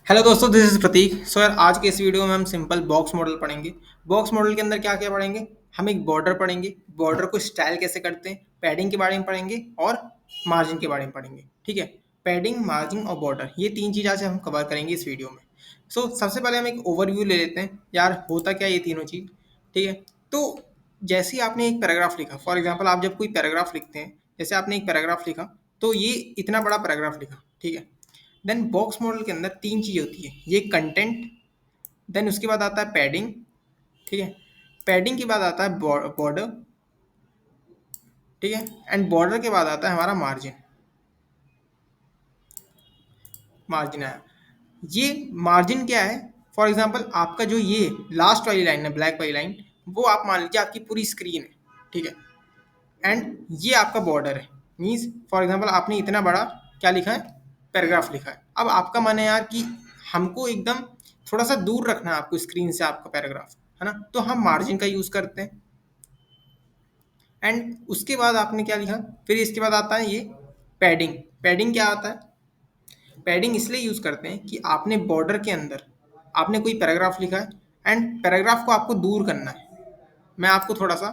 Hello दोस्तों, this is प्रतीक। सो यार, आज के इस वीडियो में हम सिंपल बॉक्स मॉडल पढ़ेंगे। बॉक्स मॉडल के अंदर क्या क्या पढ़ेंगे? हम एक बॉर्डर पढ़ेंगे, बॉर्डर को स्टाइल कैसे करते हैं, पैडिंग के बारे में पढ़ेंगे और मार्जिन के बारे में पढ़ेंगे। ठीक है, पैडिंग, मार्जिन और बॉर्डर, ये तीन चीज़ आज हम कवर करेंगे इस वीडियो में। सबसे पहले हम एक ओवरव्यू ले लेते हैं यार, होता क्या ये तीनों चीज़। ठीक है, तो जैसे ही आपने एक पैराग्राफ लिखा, फॉर एग्जाम्पल आप जब कोई पैराग्राफ लिखते हैं, जैसे आपने एक पैराग्राफ लिखा, तो ये इतना बड़ा पैराग्राफ लिखा। ठीक है, देन बॉक्स मॉडल के अंदर तीन चीज़ होती है, ये कंटेंट, देन उसके बाद आता है पैडिंग। ठीक है, पैडिंग के बाद आता है बॉर्डर। ठीक है, एंड बॉर्डर के बाद आता है हमारा मार्जिन। मार्जिन आया, ये मार्जिन क्या है? फॉर एग्जांपल आपका जो ये लास्ट वाली लाइन है, ब्लैक वाली लाइन, वो आप मान लीजिए आपकी पूरी स्क्रीन है। ठीक है, एंड ये आपका बॉर्डर है। मीन्स फॉर एग्जांपल आपने इतना बड़ा क्या लिखा है, पैराग्राफ लिखा है। अब आपका मन है यार कि हमको एकदम थोड़ा सा दूर रखना है आपको स्क्रीन से आपका पैराग्राफ, है ना, तो हम मार्जिन का यूज़ करते हैं। एंड उसके बाद आपने क्या लिखा, फिर इसके बाद आता है ये पैडिंग। पैडिंग क्या आता है? पैडिंग इसलिए यूज़ करते हैं कि आपने बॉर्डर के अंदर आपने कोई पैराग्राफ लिखा है एंड पैराग्राफ को आपको दूर करना है। मैं आपको थोड़ा सा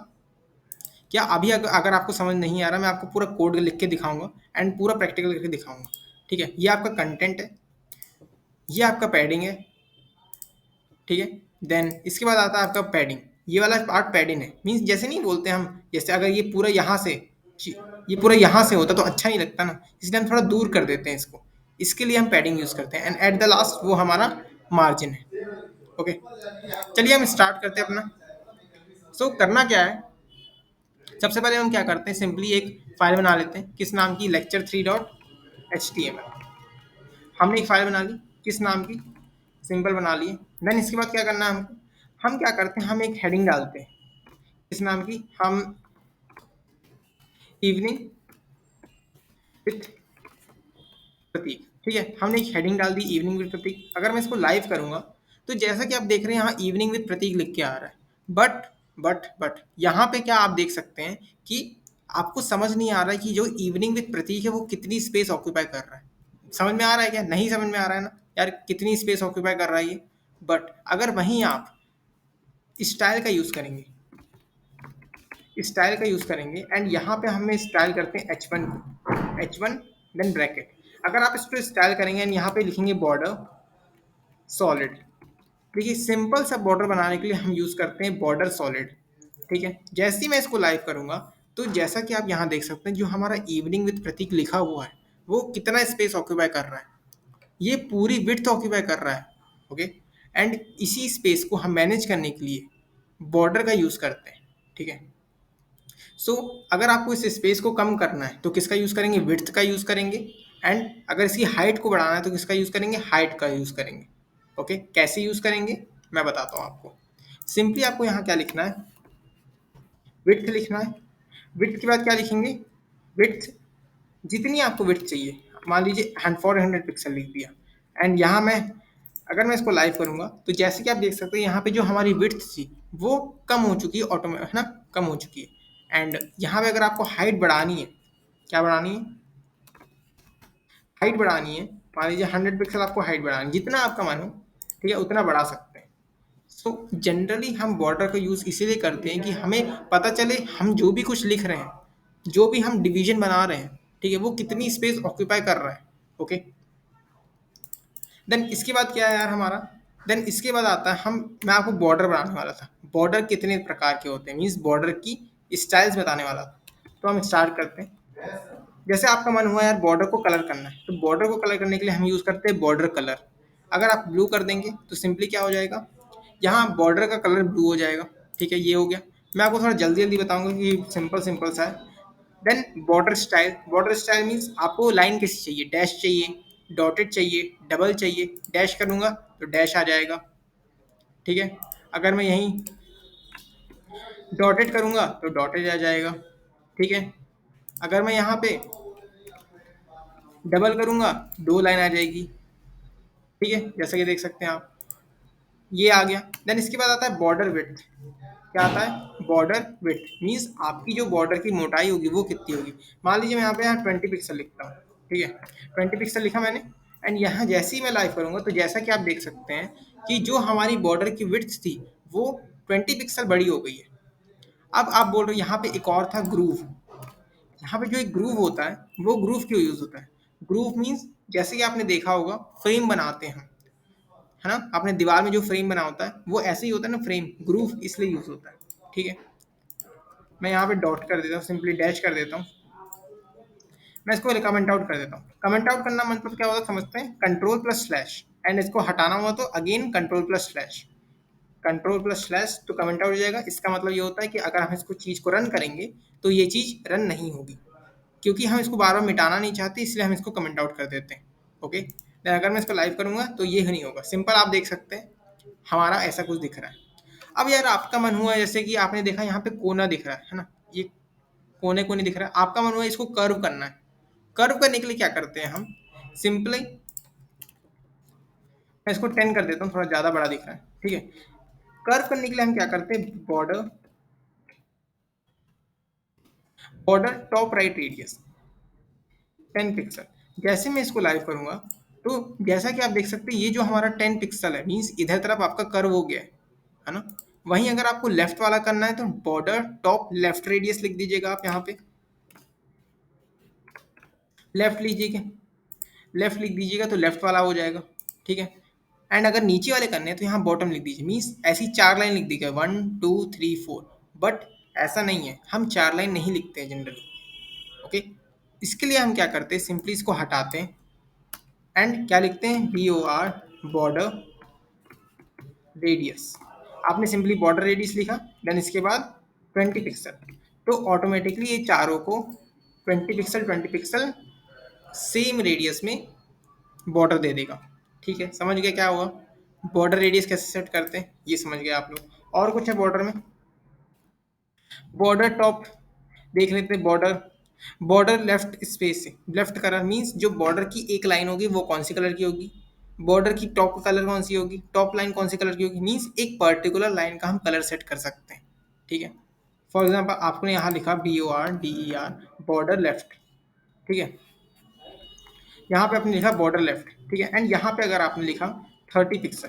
क्या अभी अगर आपको समझ नहीं आ रहा, मैं आपको पूरा कोड लिख के दिखाऊंगा एंड पूरा प्रैक्टिकल करके दिखाऊंगा। ठीक है, ये आपका कंटेंट है, ये आपका पैडिंग है। ठीक है, देन इसके बाद आता है आपका पैडिंग। ये वाला पार्ट पैडिंग है, मीन्स जैसे नहीं बोलते हम, जैसे अगर ये पूरा यहाँ से, ये पूरा यहाँ से होता तो अच्छा नहीं लगता ना, इसलिए हम थोड़ा दूर कर देते हैं इसको। इसके लिए हम पैडिंग यूज़ करते हैं एंड एट द लास्ट वो हमारा मार्जिन है। ओके, चलिए हम स्टार्ट करते हैं अपना। करना क्या है, सबसे पहले हम क्या करते हैं, सिंपली एक फाइल बना लेते हैं। किस नाम की? lecture3.html। हमने एक फाइल बना ली, किस नाम की? सिंपल बना लिए। देन इसके बाद क्या करना है हमको, हम क्या करते हैं, हम एक हेडिंग डालते हैं। किस नाम की? हम इवनिंग विथ प्रतीक। ठीक है, हमने एक हेडिंग डाल दी, इवनिंग विथ प्रतीक। अगर मैं इसको लाइव करूंगा तो जैसा कि आप देख रहे हैं यहाँ इवनिंग विथ प्रतीक लिख के आ रहा है। बट यहाँ पे क्या आप देख सकते हैं कि आपको समझ नहीं आ रहा है कि जो इवनिंग विथ प्रतीक है वो कितनी स्पेस ऑक्यूपाई कर रहा है। समझ में आ रहा है क्या? नहीं समझ में आ रहा है ना यार, कितनी स्पेस ऑक्यूपाई कर रहा है ये। बट अगर वहीं आप स्टाइल का यूज़ करेंगे, स्टाइल का यूज़ करेंगे एंड यहाँ पे हमें स्टाइल करते हैं H1 को, H1 देन ब्रैकेट। अगर आप इसको स्टाइल करेंगे एंड यहाँ पे लिखेंगे बॉर्डर सॉलिड। देखिए, सिंपल सा बॉर्डर बनाने के लिए हम यूज़ करते हैं बॉर्डर सॉलिड। ठीक है, जैसे ही मैं इसको लाइव करूँगा तो जैसा कि आप यहाँ देख सकते हैं, जो हमारा इवनिंग विथ प्रतीक लिखा हुआ है वो कितना स्पेस ऑक्यूपाई कर रहा है, ये पूरी विड्थ ऑक्यूपाई कर रहा है। ओके, एंड इसी स्पेस को हम मैनेज करने के लिए बॉर्डर का यूज़ करते हैं। ठीक है, अगर आपको इस स्पेस को कम करना है तो किसका यूज़ करेंगे? विड्थ का यूज़ करेंगे। एंड अगर इसकी हाइट को बढ़ाना है तो किसका यूज़ करेंगे? हाइट का यूज़ करेंगे। ओके, कैसे यूज़ करेंगे मैं बताता हूँ आपको। सिंपली आपको यहाँ क्या लिखना है, विड्थ लिखना है। विड्थ के बाद क्या लिखेंगे? विड्थ जितनी आपको विड्थ चाहिए, मान लीजिए 400 पिक्सल लिख दिया। एंड यहाँ मैं अगर मैं इसको लाइव करूँगा तो जैसे कि आप देख सकते हैं यहाँ पे जो हमारी विड्थ थी वो कम हो चुकी है, ऑटोमेटिक, है ना, कम हो चुकी है। एंड यहाँ पे अगर आपको हाइट बढ़ानी है, क्या बढ़ानी है? हाइट बढ़ानी है। मान लीजिए 100 पिक्सल आपको हाइट बढ़ानी है, जितना आपका मन हो, ठीक है, उतना बढ़ा सकते हैं। जनरली हम बॉर्डर का यूज़ इसीलिए करते हैं कि हमें पता चले हम जो भी कुछ लिख रहे हैं, जो भी हम डिवीजन बना रहे हैं, ठीक है, वो कितनी स्पेस ऑक्यूपाई कर रहा है। ओके, देन इसके बाद क्या है यार हमारा, देन इसके बाद आता है हम, मैं आपको बॉर्डर बनाने वाला था। बॉर्डर कितने प्रकार के होते हैं, मीन्स बॉर्डर की स्टाइल्स बताने वाला था। तो हम स्टार्ट करते हैं। जैसे आपका मन हुआ यार बॉर्डर को कलर करना है, तो बॉर्डर को कलर करने के लिए हम यूज़ करते हैं बॉर्डर कलर। अगर आप ब्लू कर देंगे तो सिंपली क्या हो जाएगा, यहाँ बॉर्डर का कलर ब्लू हो जाएगा। ठीक है, ये हो गया। मैं आपको थोड़ा जल्दी जल्दी बताऊंगा कि सिंपल सिंपल सा है। Then border style. Border style means आपको लाइन कैसी चाहिए, डैश चाहिए, डॉटेड चाहिए, डबल चाहिए। डैश करूँगा तो डैश आ जाएगा। ठीक है, अगर मैं यहीं डॉटेड करूँगा तो डॉटेड आ जाएगा। ठीक है, अगर मैं यहाँ पे डबल करूँगा दो लाइन आ जाएगी। ठीक है, जैसा कि देख सकते हैं आप, ये आ गया। देन इसके बाद आता है बॉर्डर विड्थ। क्या आता है? बॉर्डर विड्थ मीन्स आपकी जो बॉर्डर की मोटाई होगी वो कितनी होगी। मान लीजिए मैं यहाँ पे 20 पिक्सल लिखता हूँ। ठीक है, 20 पिक्सल लिखा मैंने एंड यहाँ जैसे ही मैं लाइव करूँगा तो जैसा कि आप देख सकते हैं कि जो हमारी बॉर्डर की विड्थ थी वो 20 पिक्सल बड़ी हो गई है। अब आप बोल रहे हो यहाँ पे एक और था ग्रूव। यहाँ पे जो एक ग्रूव होता है वो ग्रूव क्यों यूज होता है? ग्रूव मीन्स जैसे कि आपने देखा होगा फ्रेम बनाते हैं, है ना? आपने दीवार में जो फ्रेम बना होता है वो ऐसे ही होता है ना, फ्रेम। ग्रूव इसलिए यूज होता है, ठीक है। मैं यहाँ पे डॉट कर देता हूँ, सिंपली डैश कर देता हूँ। मैं इसको कमेंट आउट कर देता हूँ। कमेंट आउट करना मतलब क्या होता है समझते हैं? कंट्रोल प्लस स्लैश, एंड इसको हटाना हुआ तो again control plus slash, control plus slash तो कमेंट आउट हो जाएगा। इसका मतलब ये होता है कि अगर हम इसको चीज को रन करेंगे तो ये चीज रन नहीं होगी, क्योंकि हम इसको बार बार मिटाना नहीं चाहते, इसलिए हम इसको कमेंट आउट कर देते हैं। ओके, देन अगर मैं इसको लाइव करूंगा तो ये नहीं होगा। सिंपल आप देख सकते हैं हमारा ऐसा कुछ दिख रहा है। अब यार आपका मन हुआ, जैसे कि आपने देखा यहाँ पे कोना दिख रहा है ना, ये कोने को नहीं दिख रहा है, आपका मन हुआ इसको कर्व करना है। कर्व करने के लिए क्या करते हैं हम? सिंपली मैं इसको 10 कर देता हूँ, थोड़ा ज़्यादा बड़ा दिख रहा है, ठीक है। कर्व करने के लिए हम क्या करते हैं? Border, border top right radius 10 pixel. जैसे मैं इसको लाइव करूंगा तो जैसा कि आप देख सकते हैं ये जो हमारा 10 पिक्सल है मीन्स इधर तरफ आपका कर्व हो गया है ना। वहीं अगर आपको लेफ्ट वाला करना है तो बॉर्डर टॉप लेफ्ट रेडियस लिख दीजिएगा आप यहाँ पे, लेफ्ट लीजिएगा, लेफ्ट लिख दीजिएगा तो लेफ्ट वाला हो जाएगा, ठीक है। एंड अगर नीचे वाले करने हैं तो यहाँ बॉटम लिख दीजिए, मीन्स ऐसी 4 लाइन लिख दीजिएगा 1 2 3 4। बट ऐसा नहीं है, हम 4 लाइन नहीं लिखते हैं जनरली। ओके, इसके लिए हम क्या करते हैं? सिंपली इसको हटाते हैं एंड क्या लिखते हैं? BOR border radius. आपने सिंपली बॉर्डर रेडियस लिखा, देन इसके बाद 20 पिक्सल, तो ऑटोमेटिकली ये चारों को 20 पिक्सल सेम रेडियस में बॉर्डर दे देगा, ठीक है। समझ गए क्या हुआ? बॉर्डर रेडियस कैसे सेट करते हैं ये समझ गए आप लोग। और कुछ है बॉर्डर में? बॉर्डर टॉप देख लेते हैं। बॉर्डर, बॉर्डर लेफ्ट स्पेस से लेफ्ट कलर मींस जो बॉर्डर की एक लाइन होगी वो कौन सी कलर की होगी? बॉर्डर की टॉप कलर कौन सी होगी? टॉप लाइन कौन सी कलर की होगी? मींस एक पर्टिकुलर लाइन का हम कलर सेट कर सकते हैं, ठीक है। फॉर एग्जाम्पल आपने यहाँ लिखा BORDER बॉर्डर लेफ्ट, ठीक है। यहाँ पे आपने लिखा बॉर्डर लेफ्ट, ठीक है। एंड यहाँ पे अगर आपने लिखा 30 पिक्सल,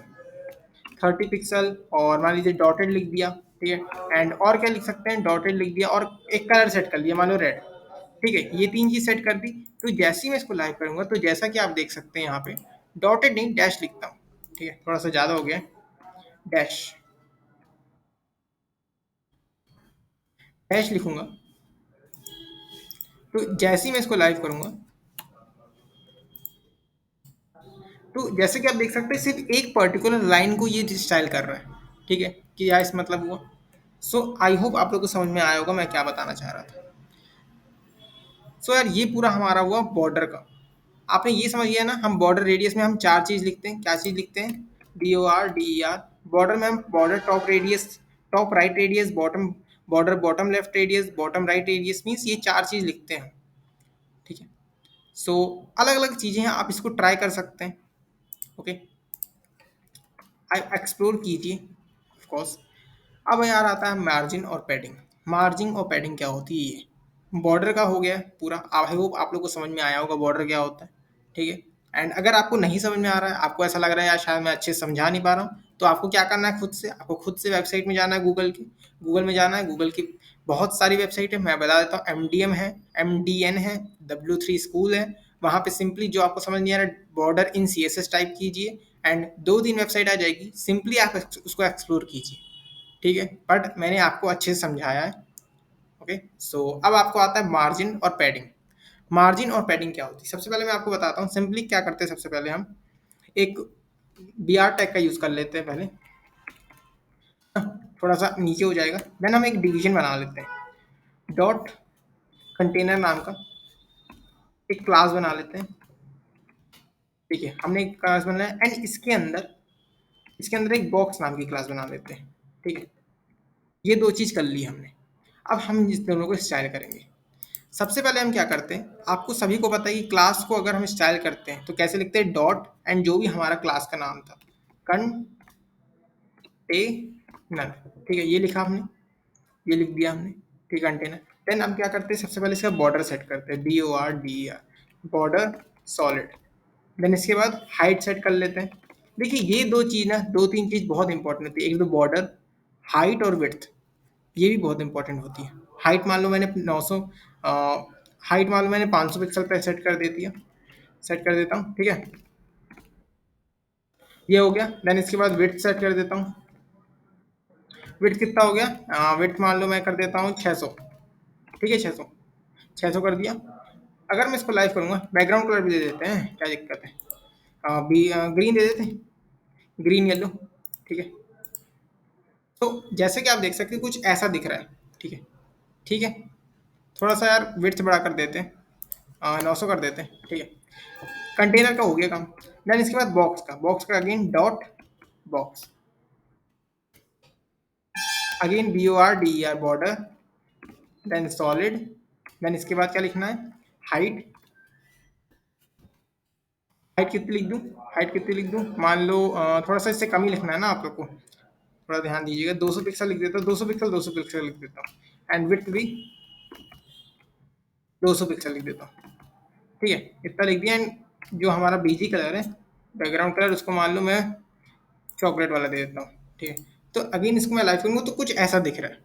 30 पिक्सल और मान लीजिए डॉटेड लिख दिया, ठीक है। एंड और क्या लिख सकते हैं? डॉटेड लिख दिया और एक कलर सेट कर लिया, मान लो रेड, ठीक है। ये 3 चीज सेट कर दी। तो जैसे ही मैं इसको लाइव करूंगा तो जैसा कि आप देख सकते हैं यहाँ पे डॉटेड नहीं डैश लिखता हूँ, ठीक है। थोड़ा सा ज्यादा हो गया, डैश, डैश लिखूंगा। तो जैसे ही मैं इसको लाइव करूंगा तो जैसे कि आप देख सकते हैं सिर्फ एक पर्टिकुलर लाइन को ये स्टाइल कर रहा है, ठीक है। कि क्या इस मतलब हुआ? सो आई होप आप लोग को समझ में आया होगा मैं क्या बताना चाह रहा था। सो यार ये पूरा हमारा हुआ बॉर्डर का। आपने ये समझ लिया ना, हम बॉर्डर रेडियस में हम 4 चीज लिखते हैं। क्या चीज लिखते हैं? BORDER बॉर्डर में हम border top radius, top right radius, bottom border bottom left radius, bottom right radius, means ये 4 चीज लिखते हैं, ठीक है। सो अलग अलग चीजें हैं, आप इसको ट्राई कर सकते हैं। ओके, एक्सप्लोर कीजिए ऑफ कोर्स। अब यार आता है मार्जिन और पैडिंग। मार्जिन और पैडिंग क्या होती है? ये बॉर्डर का हो गया पूरा। आई होप आप लोग को समझ में आया होगा बॉर्डर क्या होता है, ठीक है। एंड अगर आपको नहीं समझ में आ रहा है, आपको ऐसा लग रहा है यार शायद मैं अच्छे से समझा नहीं पा रहा हूँ, तो आपको क्या करना है? खुद से, आपको खुद से वेबसाइट में जाना है, गूगल की, गूगल में जाना है। गूगल की बहुत सारी वेबसाइट है, मैं बता देता हूँ। MDM है, MDN है, W3 स्कूल है। वहाँ पे सिंपली जो आपको समझ नहीं आ रहा है बॉर्डर इन CSS टाइप कीजिए एंड 2-3 वेबसाइट आ जाएगी, सिंपली आप उसको एक्सप्लोर कीजिए, ठीक है। बट मैंने आपको अच्छे से समझाया है। ओके, सो अब आपको आता है मार्जिन और पैडिंग। मार्जिन और पैडिंग क्या होती है? सबसे पहले मैं आपको बताता हूँ सिंपली क्या करते हैं। सबसे पहले हम एक BR टैग का यूज कर लेते हैं पहले, थोड़ा सा नीचे हो जाएगा। देन हम एक डिवीजन बना लेते हैं, डॉट कंटेनर नाम का एक क्लास बना लेते हैं, ठीक है। हमने एक क्लास बनाया एंड इसके अंदर एक बॉक्स नाम की क्लास बना लेते हैं, ठीक है। ये 2 चीज कर ली हमने। अब हम इस दोनों को स्टाइल करेंगे। सबसे पहले हम क्या करते हैं, आपको सभी को पता है कि क्लास को अगर हम स्टाइल करते हैं तो कैसे लिखते हैं? डॉट एंड जो भी हमारा क्लास का नाम था कंटेनर, ठीक है। ये लिखा हमने, ये लिख दिया हमने, ठीक है, कंटेनर। देन हम क्या करते हैं? सबसे पहले इसका बॉर्डर सेट करते हैं, BORDER बॉर्डर सॉलिड, देन इसके बाद हाइट सेट कर लेते हैं। देखिए ये दो चीज़ ना, दो तीन चीज़ बहुत इंपॉर्टेंट होती है, एक तो बॉर्डर, हाइट और विड्थ, ये भी बहुत इंपॉर्टेंट होती है। हाइट मान लो मैंने 900, हाइट मान लो मैंने 500 पिक्सल पे सेट कर देती है, सेट कर देता हूँ, ठीक है, ये हो गया। देन इसके बाद विड्थ सेट कर देता हूँ। विड्थ कितना हो गया, विड्थ मान लो मैं कर देता हूँ 600, ठीक है, 600, 600 कर दिया। अगर मैं इसको लाइव करूँगा, बैकग्राउंड कलर भी दे देते हैं, क्या दिक्कत है, ग्रीन दे देते हैं, ग्रीन येलो, ठीक है। तो जैसे कि आप देख सकते हैं कुछ ऐसा दिख रहा है, ठीक है, ठीक है। थोड़ा सा यार विड्थ बढ़ा कर देते हैं, 900 कर देते हैं, ठीक है। कंटेनर का हो गया काम। देन इसके बाद बॉक्स का again dot box, again BORDER border, then solid, then इसके बाद क्या लिखना है, हाइट, हाइट कितनी लिख दूँ, हाइट कितनी लिख दूँ, मान लो थोड़ा सा इससे कम ही लिखना है ना आप लोग को, थोड़ा ध्यान दीजिएगा, 200 पिक्सल लिख देता हूँ, 200 पिक्सल, 200 पिक्सल लिख देता हूँ, एंड विड्थ भी 200 पिक्सल लिख देता हूँ, ठीक है, इतना लिख दिया। एंड जो हमारा बीजी कलर है, बैकग्राउंड कलर, उसको मान लो मैं चॉकलेट वाला दे देता हूँ, ठीक है। तो अगेन इसको मैं लाइव करूँगा तो कुछ ऐसा दिख रहा है।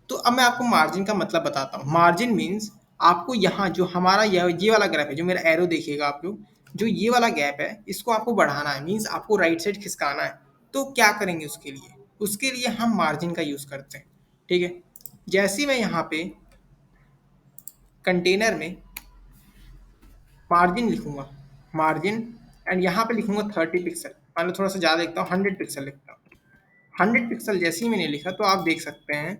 तो अब मैं आपको मार्जिन का मतलब बताता हूँ। मार्जिन मीन्स आपको यहाँ जो हमारा ये वाला ग्राफ है, जो मेरा एरो देखिएगा आप लोग, जो ये वाला गैप है इसको आपको बढ़ाना है, मीन्स आपको राइट साइड खिसकाना है। तो क्या करेंगे उसके लिए, उसके लिए हम मार्जिन का यूज़ करते हैं, ठीक है। जैसे ही मैं यहाँ पे कंटेनर में मार्जिन लिखूंगा, मार्जिन, एंड यहाँ पे लिखूंगा 30 पिक्सल, मान लो थोड़ा सा ज़्यादा लिखता हूँ, 100 पिक्सल लिखता हूँ। 100 पिक्सल जैसे ही मैंने लिखा तो आप देख सकते हैं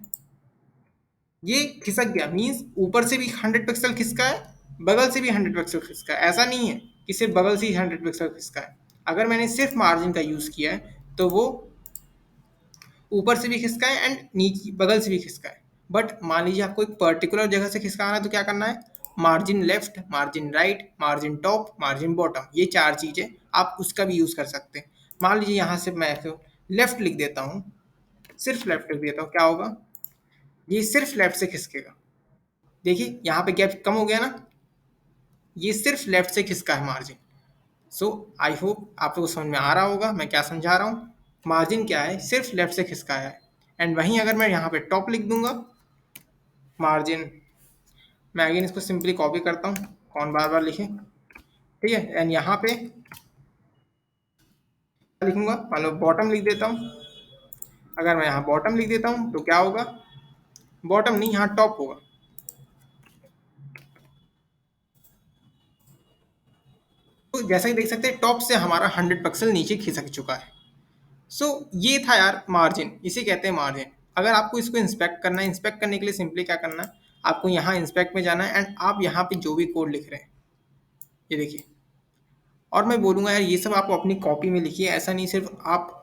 ये खिसक गया, मीन्स ऊपर से भी 100 पिक्सल खिसका है, बगल से भी 100 पिक्सल खिसका है। ऐसा नहीं है कि सिर्फ बगल से ही 100 पिक्सल खिसका है। अगर मैंने सिर्फ मार्जिन का यूज़ किया है तो वो ऊपर से भी खिसका है एंड नीचे बगल से भी खिसका है। बट मान लीजिए आपको एक पर्टिकुलर जगह से खिसकाना है तो क्या करना है, margin left, margin right, margin top, margin bottom, ये चार चीज़ें आप उसका भी यूज़ कर सकते हैं। मान लीजिए यहाँ से मैं लेफ्ट लिख देता हूँ, सिर्फ लेफ्ट लिख देता हूँ, क्या होगा, ये सिर्फ लेफ्ट से खिसकेगा। देखिए यहाँ पे गैप कम हो गया ना, ये सिर्फ लेफ्ट से खिसका है मार्जिन। सो आई होप आप लोगों को समझ में आ रहा होगा मैं क्या समझा रहा हूँ। मार्जिन क्या है, सिर्फ लेफ्ट से खिसकाया है। एंड वहीं अगर मैं यहाँ पे टॉप लिख दूंगा, मार्जिन, मैं अगेन इसको सिंपली कॉपी करता हूँ, कौन बार बार लिखे, ठीक है। एंड यहाँ पे लिखूंगा, मान लो बॉटम लिख देता हूँ। अगर मैं यहाँ बॉटम लिख देता हूँ तो क्या होगा, बॉटम नहीं यहाँ टॉप होगा। तो जैसा कि देख सकते हैं टॉप से हमारा 100 पिक्सल नीचे खिसक चुका है। सो ये था यार मार्जिन, इसे कहते हैं मार्जिन। अगर आपको इसको इंस्पेक्ट करना है, इंस्पेक्ट करने के लिए सिंपली क्या करना है, आपको यहाँ इंस्पेक्ट में जाना है एंड आप यहाँ पे जो भी कोड लिख रहे हैं ये देखिए, और मैं बोलूँगा यार ये सब आप अपनी कॉपी में लिखिए, ऐसा नहीं सिर्फ आप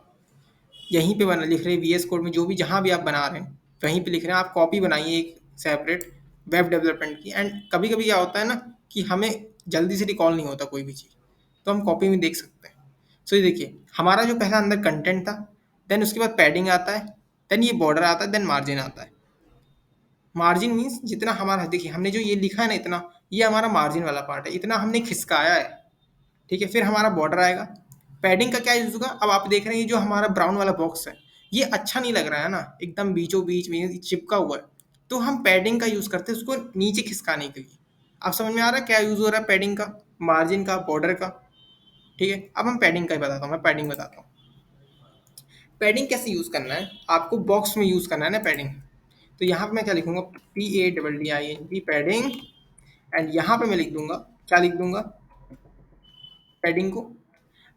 यहीं पे बना लिख रहे हैं VS कोड में, जो भी जहाँ भी आप बना रहे हैं वहीं पे लिख रहे हैं, आप कॉपी बनाइए एक सेपरेट वेब डेवलपमेंट की। एंड कभी कभी क्या होता है ना कि हमें जल्दी से रिकॉल नहीं होता कोई भी चीज़, तो हम कॉपी में देख सकते हैं। सो ये देखिए हमारा जो पहला अंदर कंटेंट था, देन उसके बाद पैडिंग आता है, देन ये बॉर्डर आता है, देन मार्जिन आता है। मार्जिन मीन्स जितना हमारा, देखिए हमने जो ये लिखा है ना इतना, ये हमारा मार्जिन वाला पार्ट है, इतना हमने खिसकाया है, ठीक है। फिर हमारा बॉर्डर आएगा। पैडिंग का क्या यूज़ होगा, अब आप देख रहे हैं ये जो हमारा ब्राउन वाला बॉक्स है ये अच्छा नहीं लग रहा है ना, एकदम बीचों बीच में चिपका हुआ है, तो हम पैडिंग का यूज़ करते हैं उसको नीचे खिसकाने के लिए। आप समझ में आ रहा है क्या यूज़ हो रहा है पैडिंग का, मार्जिन का, बॉर्डर का, ठीक है। अब हम पैडिंग का ही बताता हूँ, मैं पैडिंग बताता हूँ। पैडिंग कैसे यूज़ करना है, आपको बॉक्स में यूज़ करना है ना पैडिंग। तो यहाँ पे मैं क्या लिखूंगा, PADDING पैडिंग, एंड यहाँ पे मैं लिख दूंगा, क्या लिख दूंगा, पैडिंग को।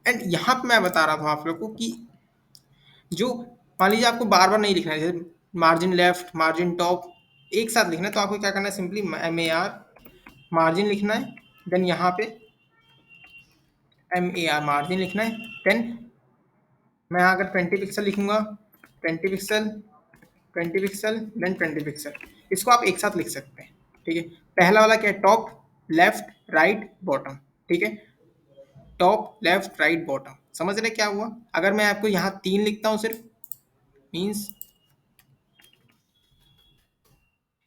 एंड यहाँ पे मैं बता रहा था आप लोग को कि जो, मान लीजिए आपको बार बार नहीं लिखना है, जैसे मार्जिन लेफ्ट, मार्जिन टॉप एक साथ लिखना है, तो आपको क्या करना है, सिंपली MAR मार्जिन लिखना है, देन यहाँ पे MAR मार्जिन लिखना है। देन मैं यहाँ अगर 20 पिक्सल लिखूंगा, 20 पिक्सल, 20 पिक्सल, देन 20 पिक्सल, इसको आप एक साथ लिख सकते हैं, ठीक है। पहला वाला क्या है, टॉप लेफ्ट राइट बॉटम, ठीक है, टॉप लेफ्ट राइट बॉटम, समझ रहे क्या हुआ। अगर मैं आपको यहाँ 3 लिखता हूँ सिर्फ, मीन्स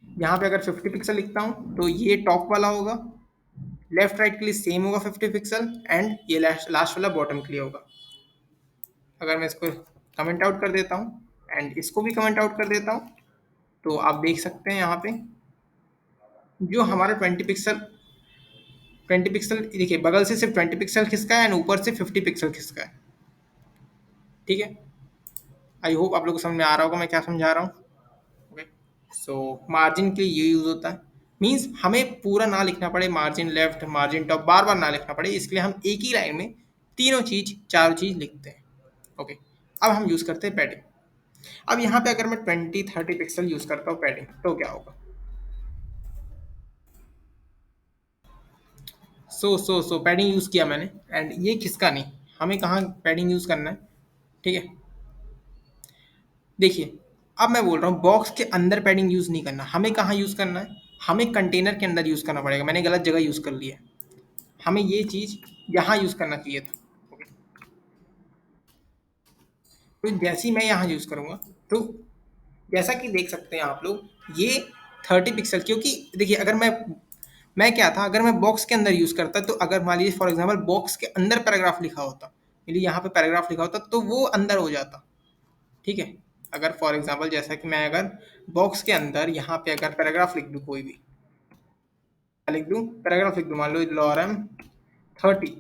यहाँ पे अगर 50 पिक्सल लिखता हूँ तो ये टॉप वाला होगा, लेफ्ट राइट के लिए सेम होगा 50 पिक्सल, एंड ये लास्ट वाला बॉटम के लिए होगा। अगर मैं इसको कमेंट आउट कर देता हूँ एंड इसको भी कमेंट आउट कर देता हूँ, तो आप देख सकते हैं यहाँ पे जो हमारा 20 पिक्सल देखिए, बगल से सिर्फ 20 पिक्सल खिसका है एंड ऊपर से 50 पिक्सल खिसका है। ठीक है, आई होप आप लोग को समझ में आ रहा होगा मैं क्या समझा रहा हूँ। ओके, सो मार्जिन के लिए ये यूज होता है, मीन्स हमें पूरा ना लिखना पड़े, मार्जिन लेफ्ट मार्जिन टॉप बार बार ना लिखना पड़े, इसके लिए हम एक ही लाइन में तीनों चीज चारों चीज लिखते हैं। ओके, अब हम यूज करते हैं पैडिंग। अब यहाँ पे अगर मैं 20-30 पिक्सल यूज करता हूँ पैडिंग, तो क्या होगा? सो पैडिंग यूज किया मैंने, एंड ये किसका नहीं, हमें कहाँ पैडिंग यूज करना है। ठीक है, देखिए अब मैं बोल रहा हूँ बॉक्स के अंदर पैडिंग यूज नहीं करना, हमें कहाँ यूज करना है, हमें कंटेनर के अंदर यूज करना पड़ेगा। मैंने गलत जगह यूज कर लिया है, हमें ये चीज यहाँ यूज करना चाहिए था। ओके, तो जैसे ही मैं यहाँ यूज करूंगा, तो जैसा कि देख सकते हैं आप लोग, ये 30 पिक्सल, क्योंकि देखिए अगर मैं क्या था, अगर मैं बॉक्स के अंदर यूज करता, तो अगर मान लीजिए फॉर एग्जांपल बॉक्स के अंदर पैराग्राफ लिखा होता, मतलब यहाँ पे पैराग्राफ लिखा होता, तो वो अंदर हो जाता। ठीक है, अगर फॉर एग्जांपल जैसा कि मैं अगर बॉक्स के अंदर यहाँ पे अगर पैराग्राफ लिख दूँ, कोई भी लिख दूँ पैराग्राफ लिख दूँ, मान लो लॉरम 30,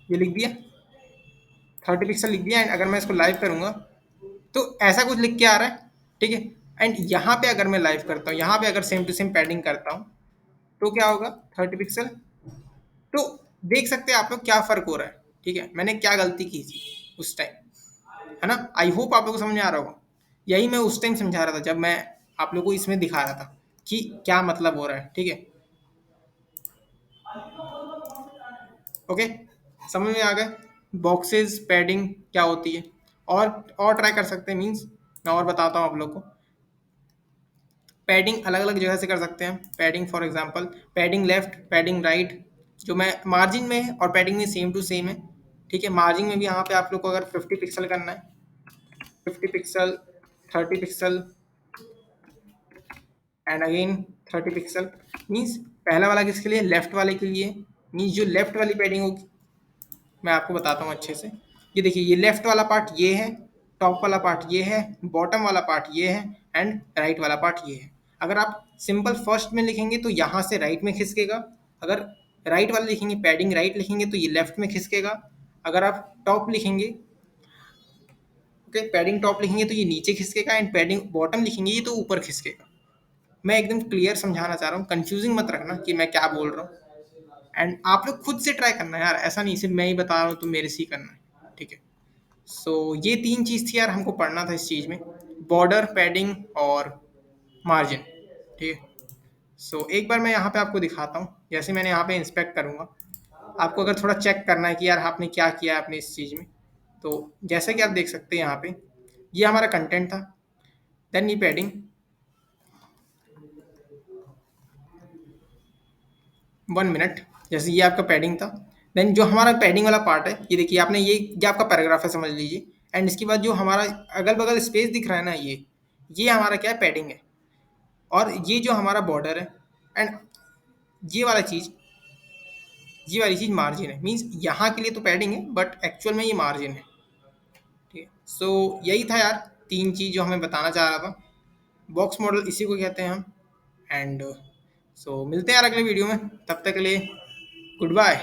ये लिख दिया, 30 पिक्सल लिख दिया, एंड अगर मैं इसको लाइव करूंगा, तो ऐसा कुछ लिख के आ रहा है। ठीक है, एंड यहाँ पे अगर मैं लाइव करता हूँ, यहाँ पे अगर सेम टू सेम पैडिंग करता हूँ, तो क्या होगा? 30 पिक्सल। तो देख सकते हैं आप लोग क्या फर्क हो रहा है। ठीक है, मैंने क्या गलती की थी उस टाइम, है ना? आई होप आप लोग को समझ में आ रहा होगा। यही मैं उस टाइम समझा रहा था जब मैं आप लोग को इसमें दिखा रहा था कि क्या मतलब हो रहा है। ठीक है, ओके, समझ में आ गया बॉक्सेस पैडिंग क्या होती है। और ट्राई कर सकते हैं, मीन्स मैं और बताता हूँ आप लोग को। पैडिंग अलग अलग जगह से कर सकते हैं। Padding for example padding left, padding right, जो मैं मार्जिन में है और पैडिंग में सेम टू सेम है। ठीक है, मार्जिन में भी यहाँ पे आप लोग को अगर 50 पिक्सल करना है, 50 pixel, 30 pixel, and again 30 pixel, means पहला वाला किसके लिए? लेफ्ट वाले के लिए। मीन्स जो लेफ्ट वाली पैडिंग होगी, मैं आपको बताता हूँ अच्छे से। ये देखिए, ये लेफ्ट वाला पार्ट ये है, टॉप वाला पार्ट ये है, बॉटम वाला पार्ट ये है, एंड राइट वाला पार्ट ये है। अगर आप सिंपल फर्स्ट में लिखेंगे तो यहाँ से राइट में खिसकेगा। अगर राइट वाला लिखेंगे, पैडिंग राइट लिखेंगे, तो ये लेफ्ट में खिसकेगा। अगर आप टॉप लिखेंगे, ओके, पैडिंग टॉप लिखेंगे तो ये नीचे खिसकेगा, एंड पैडिंग बॉटम लिखेंगे ये तो ऊपर खिसकेगा। मैं एकदम क्लियर समझाना चाह रहा हूँ, कंफ्यूजिंग मत रखना कि मैं क्या बोल रहा हूँ। एंड आप लोग खुद से ट्राई करना है यार, ऐसा नहीं सिर्फ मैं ही बता रहा हूँ तो मेरे से ही करना है। ठीक है, सो ये तीन चीज़ थी यार, हमको पढ़ना था इस चीज़ में, बॉर्डर, पैडिंग और मार्जिन। ठीक है, सो एक बार मैं यहाँ पे आपको दिखाता हूँ, जैसे मैंने यहाँ पे इंस्पेक्ट करूँगा, आपको अगर थोड़ा चेक करना है कि यार आपने क्या किया है अपने इस चीज़ में, तो जैसे कि आप देख सकते हैं यहाँ पे ये हमारा कंटेंट था, देन ये पैडिंग 1 मिनट, जैसे ये आपका पैडिंग था। देन जो हमारा पैडिंग वाला पार्ट है, ये देखिए आपने ये आपका पैराग्राफ है समझ लीजिए, एंड इसके बाद जो हमारा अगल बगल स्पेस दिख रहा है ना, ये हमारा क्या है? पैडिंग है। और ये जो हमारा बॉर्डर है, एंड ये वाला चीज़, ये वाली चीज़ मार्जिन है। मीन्स यहाँ के लिए तो पैडिंग है, बट एक्चुअल में ये मार्जिन है। ठीक है, सो यही था यार तीन चीज़ जो हमें बताना चाह रहा था। बॉक्स मॉडल इसी को कहते हैं हम। एंड सो मिलते हैं यार अगले वीडियो में, तब तक के लिए गुड बाय।